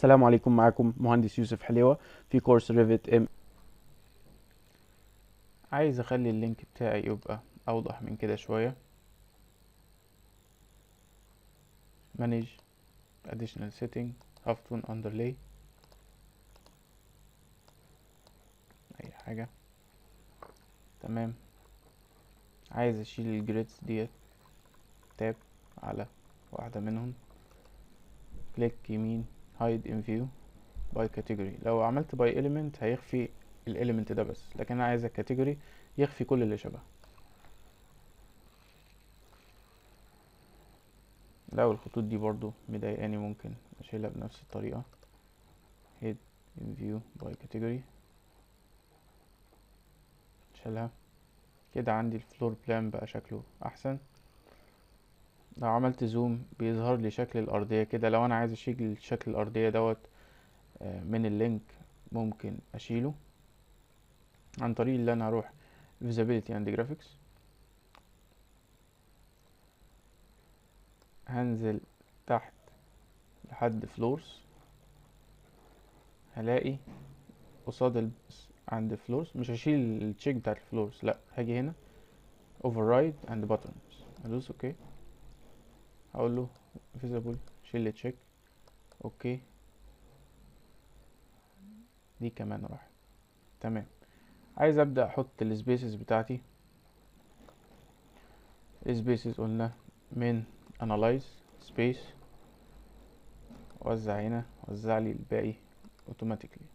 السلام عليكم، معكم مهندس يوسف حليوة في كورس ريفيت عايز اخلي اللينك بتاعي يبقى اوضح من كده شوية. manage additional setting half tone underlay اي حاجة. تمام. عايز اشيل الجريدز ديت، تاب على واحدة منهم، كليك يمين hide in view by category. لو عملت by element هيخفي الاليمنت ده بس، لكن انا عايز الكاتيجوري يخفي كل اللي شبه. لو الخطوط دي برضو مضايقاني ممكن اشيلها بنفس الطريقة، hide in view by category، شيلها كده. عندي الفلور بلان بقى شكله احسن. لو عملت زوم بيظهر لي شكل الارضية كده. لو انا عايز اشيل شكل الارضية دوت من اللينك ممكن اشيله عن طريق اللي انا هروح visibility and graphics، هنزل تحت لحد فلورز، هلاقي قصاد عند فلورز مش هشيل التشيك بتاعت الفلورز، لا هاجي هنا override and buttons، هدوس اوكي، هقول له visible شيل التشيك، اوكي دي كمان راحت. تمام. عايز ابدا احط السبيسز بتاعتي. السبيسز قلنا من analyze space، وزع هنا، وزع لي الباقي automatically.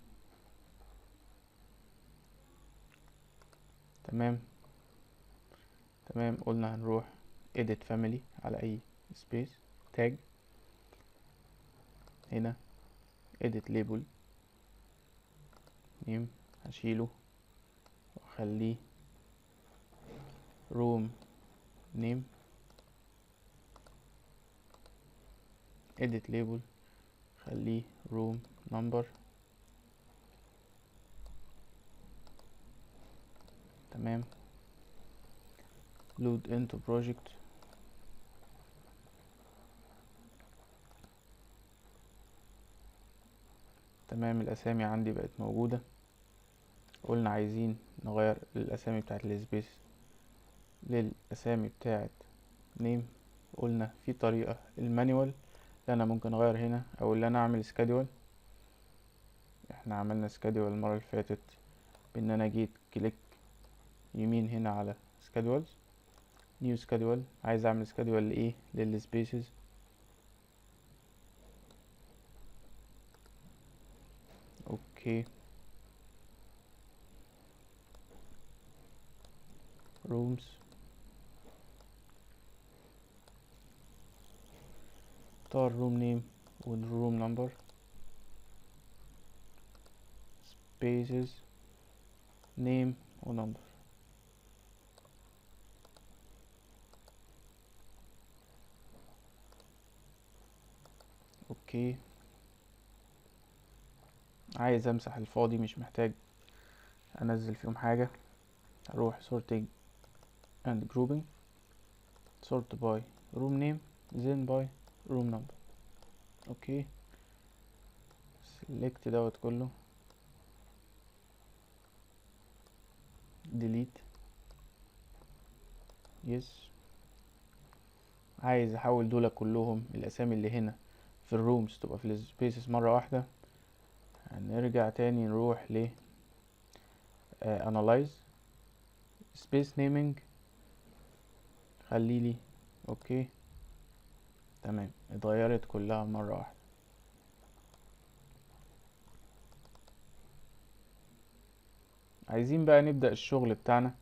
تمام. قلنا هنروح edit family على اي space tag، هنا edit label name هشيله واخليه room name، edit label خليه room number. تمام. load into project، تمام. الاسامي عندي بقت موجودة. قلنا عايزين نغير الاسامي بتاعت السبيس للاسامي بتاعت نيم. قلنا في طريقة المانيوال اللي انا ممكن اغير هنا، او اللي انا اعمل سكادول. احنا عملنا سكادول المرة اللي فاتت بان انا جيت كليك يمين هنا على سكادولز، نيو سكادول. عايز اعمل سكادول لايه؟ للسبيسز. اوكي رومز، اختار روم نيم والروم نمبر، سبيسز نيم ونمبر. اوكي. عايز امسح الفاضي، مش محتاج انزل فيهم حاجة. اروح sorting and grouping، sort by room name then by room number. اوكي select دوت كله، delete yes. عايز احول دول كلهم الاسامي اللي هنا في الرومز تبقى في السبيسز مرة واحدة. هنرجع تاني نروح ل analyze space naming، خليلي اوكي. تمام، اتغيرت كلها مرة واحدة. عايزين بقى نبدأ الشغل بتاعنا.